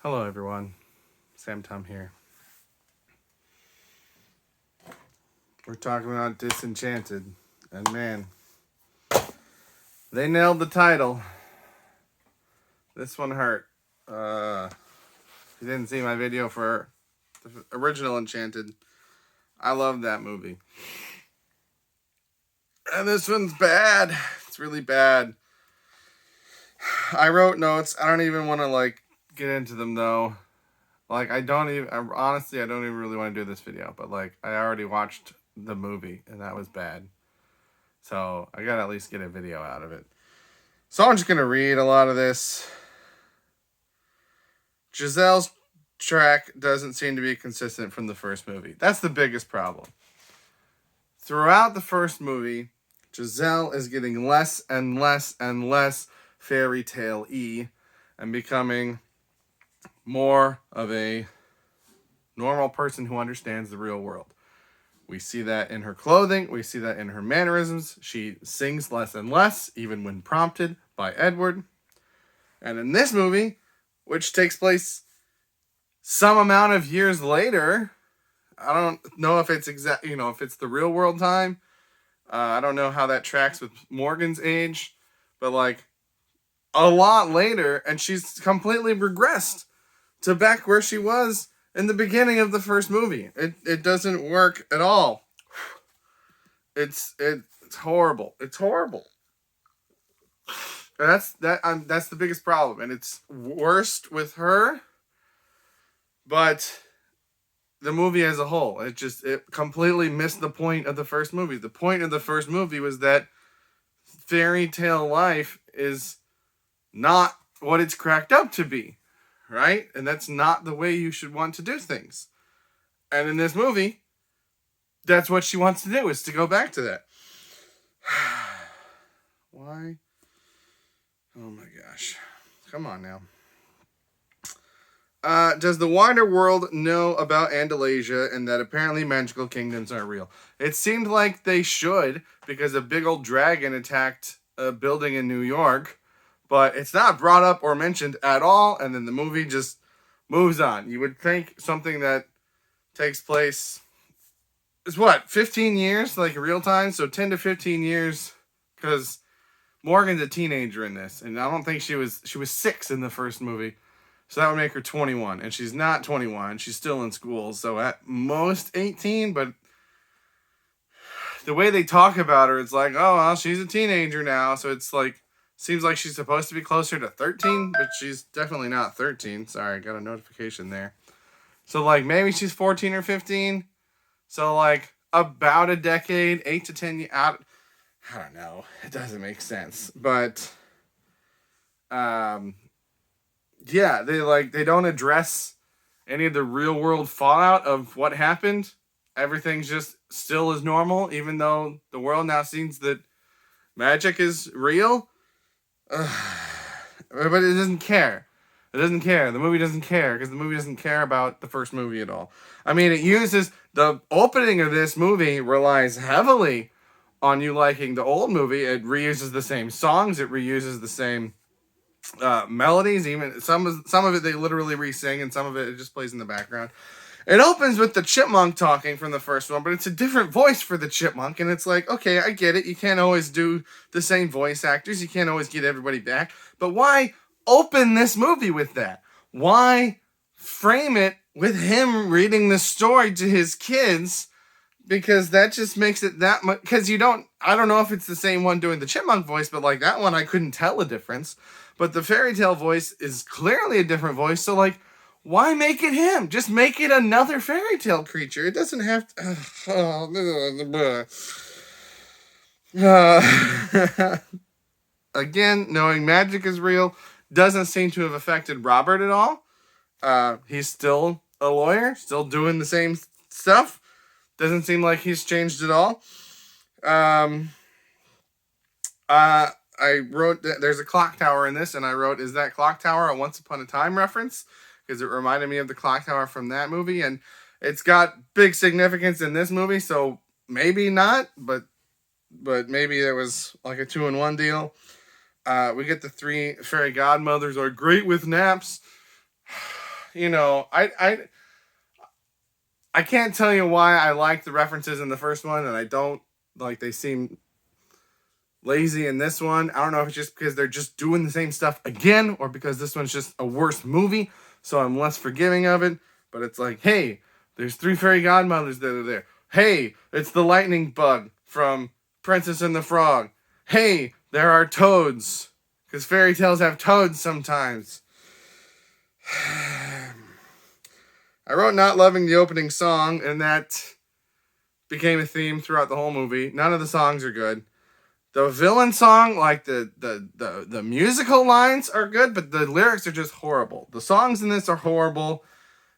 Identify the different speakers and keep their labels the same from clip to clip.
Speaker 1: Hello, everyone. Sam Tum here. We're talking about Disenchanted, and man, they nailed the title. This one hurt. If you didn't see my video for the original Enchanted, I love that movie. And this one's bad. It's really bad. I wrote notes. I don't even want to get into them though. Honestly, I don't even really want to do this video, but I already watched the movie and that was bad. So I gotta at least get a video out of it. So I'm just gonna read a lot of this. Giselle's track doesn't seem to be consistent from the first movie. That's the biggest problem. Throughout the first movie, Giselle is getting less and less and less fairy tale-y and becoming more of a normal person who understands the real world. We see that in her clothing. We see that in her mannerisms. She sings less and less, even when prompted by Edward. And in this movie, which takes place some amount of years later, I don't know if it's if it's the real world time. I don't know how that tracks with Morgan's age, but a lot later, and she's completely regressed to back where she was in the beginning of the first movie. It doesn't work at all. It's horrible. It's horrible. That's the biggest problem, and it's worst with her. But the movie as a whole, it completely missed the point of the first movie. The point of the first movie was that fairy tale life is not what it's cracked up to be, right? And that's not the way you should want to do things. And in this movie, that's what she wants to do, is to go back to that. Why? Oh my gosh. Come on now. Does the wider world know about Andalasia and that apparently magical kingdoms aren't real? It seemed like they should, because a big old dragon attacked a building in New York, but it's not brought up or mentioned at all, and then the movie just moves on. You would think something that takes place is 15 years, real time? So 10 to 15 years, because Morgan's a teenager in this, and I don't think she was 6 in the first movie. So that would make her 21, and she's not 21. She's still in school, so at most 18, but the way they talk about her, it's oh, well, she's a teenager now, so it's seems like she's supposed to be closer to 13, but she's definitely not 13. Sorry, I got a notification there. So, maybe she's 14 or 15. So, about a decade, 8 to 10 years out. I don't know. It doesn't make sense. But, yeah, they don't address any of the real world fallout of what happened. Everything's just still as normal, even though the world now sees that magic is real. But it doesn't care. It doesn't care. The movie doesn't care, because the movie doesn't care about the first movie at all. I mean, the opening of this movie relies heavily on you liking the old movie. It reuses the same songs. It reuses the same melodies. Even some of it they literally re-sing, and some of it just plays in the background. It opens with the chipmunk talking from the first one, but it's a different voice for the chipmunk, and it's okay, I get it. You can't always do the same voice actors. You can't always get everybody back. But why open this movie with that? Why frame it with him reading the story to his kids? Because that just makes it that much... Because I don't know if it's the same one doing the chipmunk voice, but that one I couldn't tell a difference. But the fairy tale voice is clearly a different voice, so why make it him? Just make it another fairy tale creature. It doesn't have to... Again, knowing magic is real doesn't seem to have affected Robert at all. He's still a lawyer, still doing the same stuff. Doesn't seem like he's changed at all. I wrote that there's a clock tower in this, and I wrote, is that clock tower a Once Upon a Time reference? Because it reminded me of the clock tower from that movie, and it's got big significance in this movie, so maybe not, but maybe it was a 2-in-1 deal. We get the 3 fairy godmothers are great with naps. you know, I can't tell you why I like the references in the first one and I don't. Like, they seem lazy in this one. I don't know if it's just because they're just doing the same stuff again or because this one's just a worse movie, so I'm less forgiving of it. But it's like, hey, there's 3 fairy godmothers that are there. Hey, it's the lightning bug from Princess and the Frog. Hey, there are toads. Because fairy tales have toads sometimes. I wrote not loving the opening song, and that became a theme throughout the whole movie. None of the songs are good. The villain song, like the musical lines are good, but the lyrics are just horrible. The songs in this are horrible.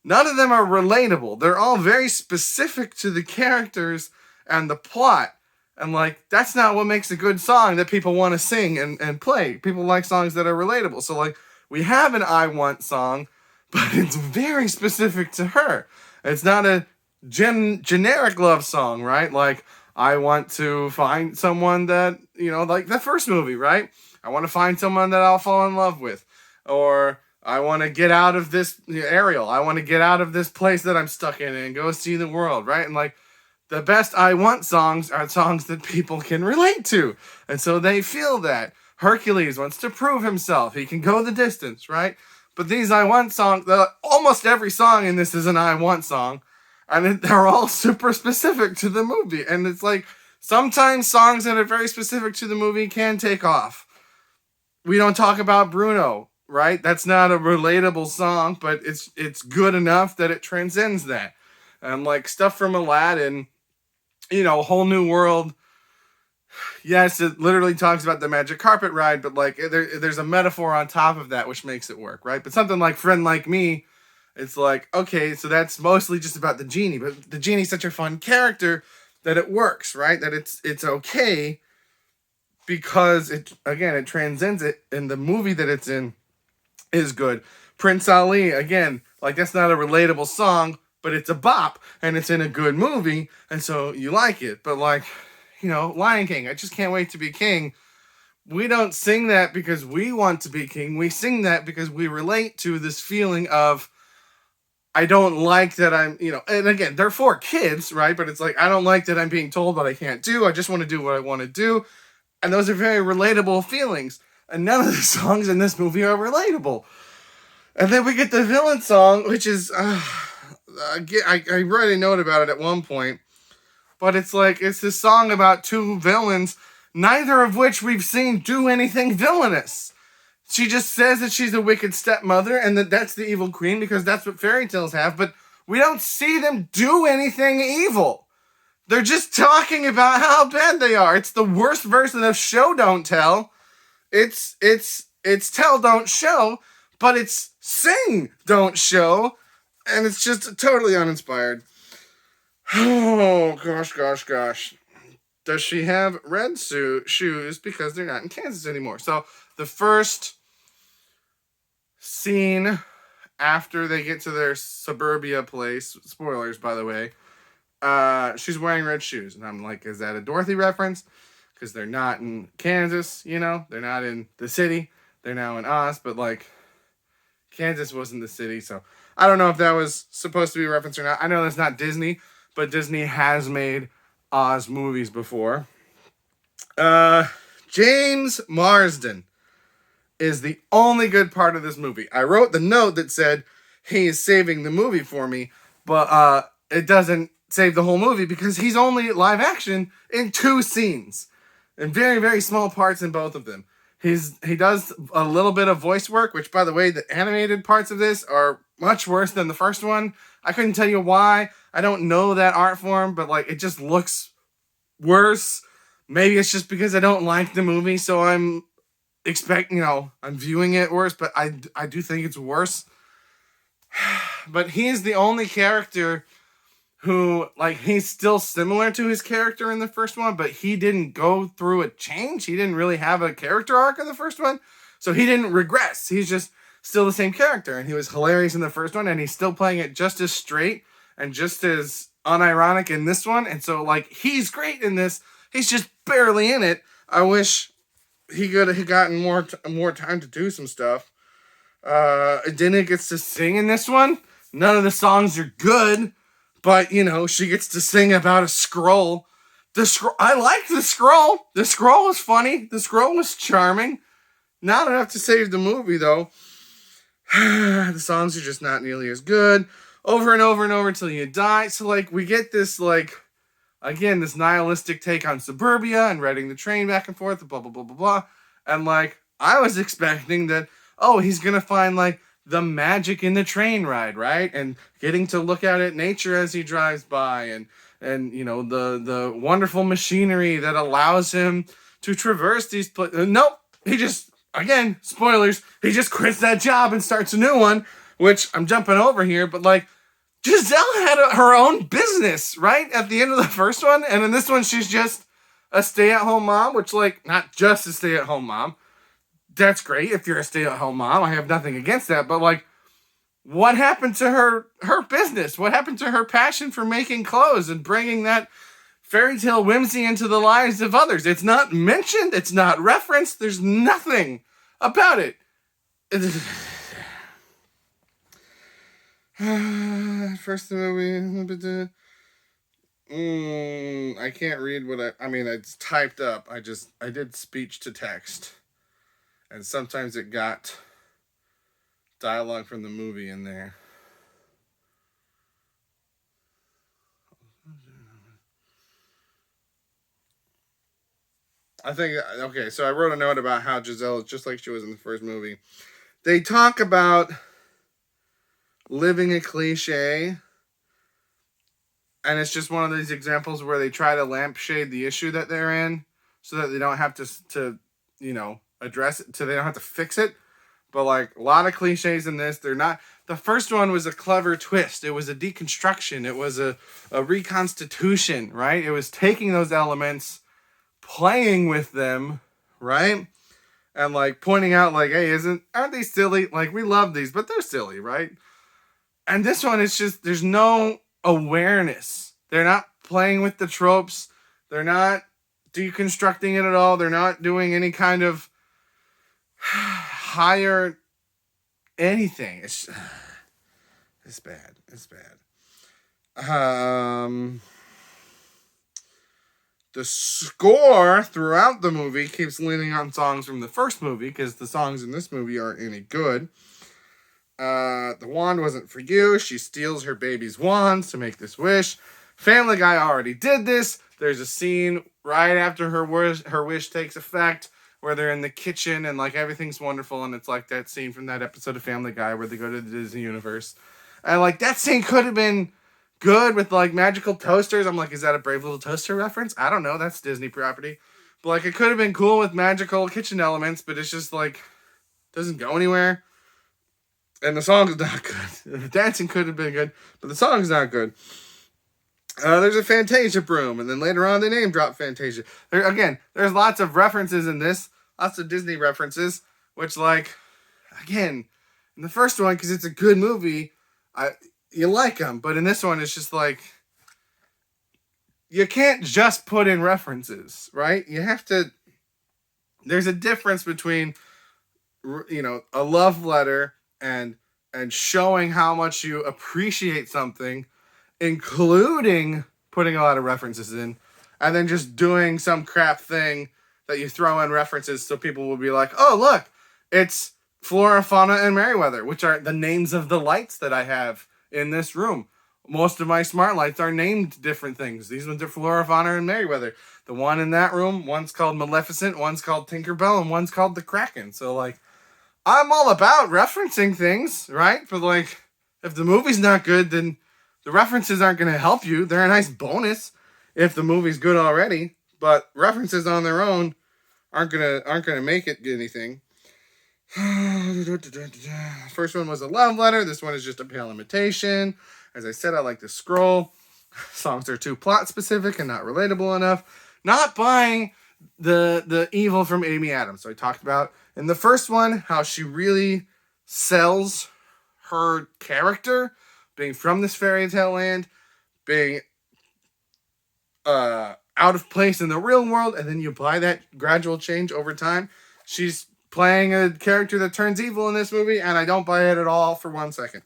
Speaker 1: None of them are relatable. They're all very specific to the characters and the plot. And, like, that's not what makes a good song that people want to sing and play. People like songs that are relatable. So, like, we have an I Want song, but it's very specific to her. It's not a generic love song, right? Like, I want to find someone that, you know, like the first movie, right? I want to find someone that I'll fall in love with. Or I want to get out of this, Ariel, I want to get out of this place that I'm stuck in and go see the world, right? And, like, the best I Want songs are songs that people can relate to. And so they feel that. Hercules wants to prove himself. He can go the distance, right? But these I Want songs, almost every song in this is an I Want song. And they're all super specific to the movie. And it's like, sometimes songs that are very specific to the movie can take off. We don't talk about Bruno, right? That's not a relatable song, but it's good enough that it transcends that. And, like, stuff from Aladdin, you know, Whole New World. Yes, it literally talks about the magic carpet ride, but, like, there's a metaphor on top of that which makes it work, right? But something like Friend Like Me, it's like, okay, so that's mostly just about the genie, but the genie's such a fun character that it works, right? That it's okay because it transcends it, and the movie that it's in is good. Prince Ali, again, like, that's not a relatable song, but it's a bop, and it's in a good movie, and so you like it. But, like, you know, Lion King, I just can't wait to be king. We don't sing that because we want to be king. We sing that because we relate to this feeling of, I don't like that I'm, you know, and again, they're for kids, right? But it's like, I don't like that I'm being told what I can't do. I just want to do what I want to do. And those are very relatable feelings. And none of the songs in this movie are relatable. And then we get the villain song, which is, I wrote a note about it at one point, but it's like, it's this song about 2 villains, neither of which we've seen do anything villainous. She just says that she's a wicked stepmother and that that's the evil queen because that's what fairy tales have, but we don't see them do anything evil. They're just talking about how bad they are. It's the worst version of show don't tell. It's tell don't show, but it's sing don't show. And it's just totally uninspired. Oh, gosh. Does she have red shoes because they're not in Kansas anymore? So the first scene after they get to their suburbia place, spoilers, by the way, she's wearing red shoes. And I'm like, is that a Dorothy reference? Because they're not in Kansas, you know? They're not in the city. They're now in Oz, but, like, Kansas wasn't the city, so I don't know if that was supposed to be a reference or not. I know that's not Disney, but Disney has made Oz movies before. James Marsden is the only good part of this movie. I wrote the note that said he is saving the movie for me, but it doesn't save the whole movie because he's only live action in 2 scenes, and very, very small parts in both of them. He does a little bit of voice work, which, by the way, the animated parts of this are much worse than the first one. I couldn't tell you why. I don't know that art form, but, like, it just looks worse. Maybe it's just because I don't like the movie, so I'm I'm viewing it worse, but I do think it's worse. But he's the only character who, like, he's still similar to his character in the first one, but he didn't go through a change. He didn't really have a character arc in the first one, so he didn't regress. He's just still the same character, and he was hilarious in the first one, and he's still playing it just as straight and just as unironic in this one, and so, like, he's great in this. He's just barely in it. I wish he could have gotten more time to do some stuff. Adina gets to sing in this one. None of the songs are good, but you know, she gets to sing about a scroll. The scroll, I liked the scroll. The scroll was funny. The scroll was charming. Not enough to save the movie though. The songs are just not nearly as good. Over and over and over until you die. So like we get this like again this nihilistic take on suburbia and riding the train back and forth, blah blah blah blah blah. And like I was expecting that, oh, he's gonna find like the magic in the train ride, right? And getting to look out at nature as he drives by, and you know the wonderful machinery that allows him to traverse these places. Nope, he just, again, spoilers, he just quits that job and starts a new one, which I'm jumping over here, but like Giselle had her own business, right? At the end of the first one, and in this one she's just a stay-at-home mom, which like not just a stay-at-home mom. That's great if you're a stay-at-home mom. I have nothing against that, but like what happened to her business? What happened to her passion for making clothes and bringing that fairy tale whimsy into the lives of others? It's not mentioned. It's not referenced. There's nothing about it. First movie. I can't read what I mean, it's typed up. I did speech to text. And sometimes it got dialogue from the movie in there. I think, okay, so I wrote a note about how Giselle is just like she was in the first movie. They talk about living a cliche, and it's just one of these examples where they try to lampshade the issue that they're in so that they don't have to you know, address it, so they don't have to fix it. But like a lot of cliches in this, they're not. The first one was a clever twist. It was a deconstruction. It was a reconstitution, right? It was taking those elements, playing with them, right? And like pointing out like, hey, aren't they silly? Like we love these, but they're silly, right? And this one, it's just, there's no awareness. They're not playing with the tropes. They're not deconstructing it at all. They're not doing any kind of higher anything. It's bad. It's bad. The score throughout the movie keeps leaning on songs from the first movie because the songs in this movie aren't any good. The wand wasn't for you. She steals her baby's wands to make this wish. Family Guy already did this. There's a scene right after her wish takes effect where they're in the kitchen and like everything's wonderful, and it's like that scene from that episode of Family Guy where they go to the Disney universe. And like that scene could have been good with like magical toasters. I'm like, is that a Brave Little Toaster reference? I don't know. That's Disney property. But like it could have been cool with magical kitchen elements, but it's just like doesn't go anywhere. And the song's not good. The dancing could have been good, but the song's not good. There's a Fantasia broom, and then later on they name drop Fantasia. There's lots of references in this, lots of Disney references, which like, again, in the first one, because it's a good movie, you like them, but in this one, it's just like, you can't just put in references, right? You have to, there's a difference between, you know, a love letter and showing how much you appreciate something, including putting a lot of references in, and then just doing some crap thing that you throw in references so people will be like, oh, look, it's Flora, Fauna, and Merryweather, which are the names of the lights that I have in this room. Most of my smart lights are named different things. These ones are Flora, Fauna, and Merryweather. The one in that room, one's called Maleficent, one's called Tinkerbell, and one's called the Kraken. So, like, I'm all about referencing things, right? But, like, if the movie's not good, then the references aren't going to help you. They're a nice bonus if the movie's good already. But references on their own aren't gonna make it anything. First one was a love letter. This one is just a pale imitation. As I said, I like to scroll. Songs are too plot specific and not relatable enough. Not buying the evil from Amy Adams. So I talked about in the first one how she really sells her character, being from this fairy tale land, being out of place in the real world, and then you apply that gradual change over time. She's playing a character that turns evil in this movie, and I don't buy it at all for 1 second.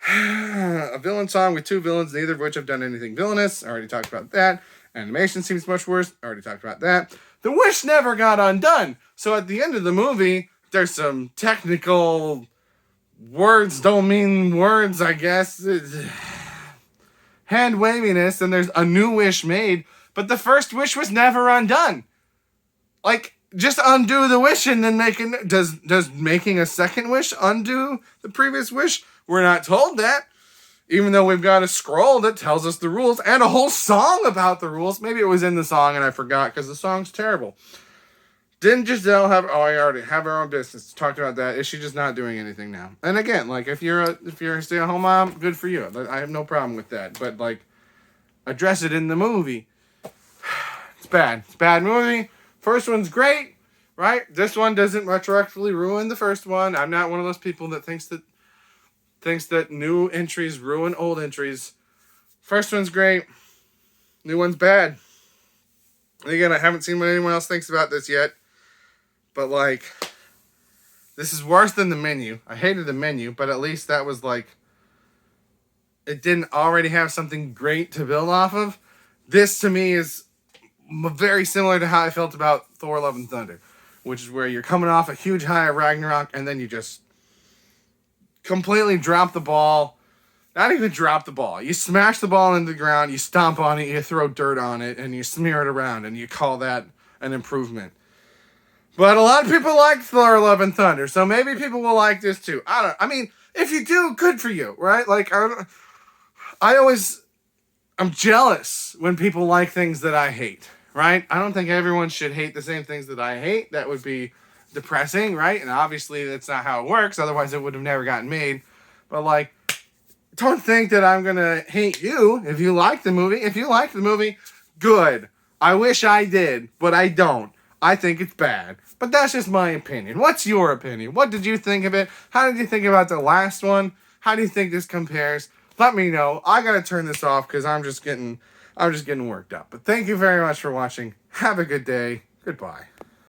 Speaker 1: A villain song with two villains, neither of which have done anything villainous. I already talked about that. Animation seems much worse. I already talked about that. The wish never got undone. So at the end of the movie, there's some technical words don't mean words, I guess. Hand waviness, and there's a new wish made, but the first wish was never undone. Like, just undo the wish and then does making a second wish undo the previous wish? We're not told that. Even though we've got a scroll that tells us the rules and a whole song about the rules. Maybe it was in the song and I forgot because the song's terrible. Didn't Giselle have... Oh, I already have her own business. Talked about that. Is she just not doing anything now? And again, like, if you're a stay-at-home mom, good for you. I have no problem with that. But, like, address it in the movie. It's bad. It's a bad movie. First one's great, right? This one doesn't retroactively ruin the first one. I'm not one of those people that thinks that new entries ruin old entries. First one's great. New one's bad. And again, I haven't seen what anyone else thinks about this yet. But, like, this is worse than The Menu. I hated The Menu, but at least that was, like, it didn't already have something great to build off of. This, to me, is very similar to how I felt about Thor: Love and Thunder, which is where you're coming off a huge high of Ragnarok, and then you just completely drop the ball. Not even drop the ball. You smash the ball into the ground, you stomp on it, you throw dirt on it, and you smear it around, and you call that an improvement. But a lot of people like Thor: Love and Thunder, so maybe people will like this too. I mean, if you do, good for you, right? Like, I'm jealous when people like things that I hate, right? I don't think everyone should hate the same things that I hate. That would be depressing, right? And obviously that's not how it works. Otherwise it would have never gotten made. But, like, don't think that I'm going to hate you if you like the movie. If you like the movie, good. I wish I did, but I don't. I think it's bad. But that's just my opinion. What's your opinion? What did you think of it? How did you think about the last one? How do you think this compares? Let me know. I got to turn this off because I'm just getting worked up. But thank you very much for watching. Have a good day. Goodbye.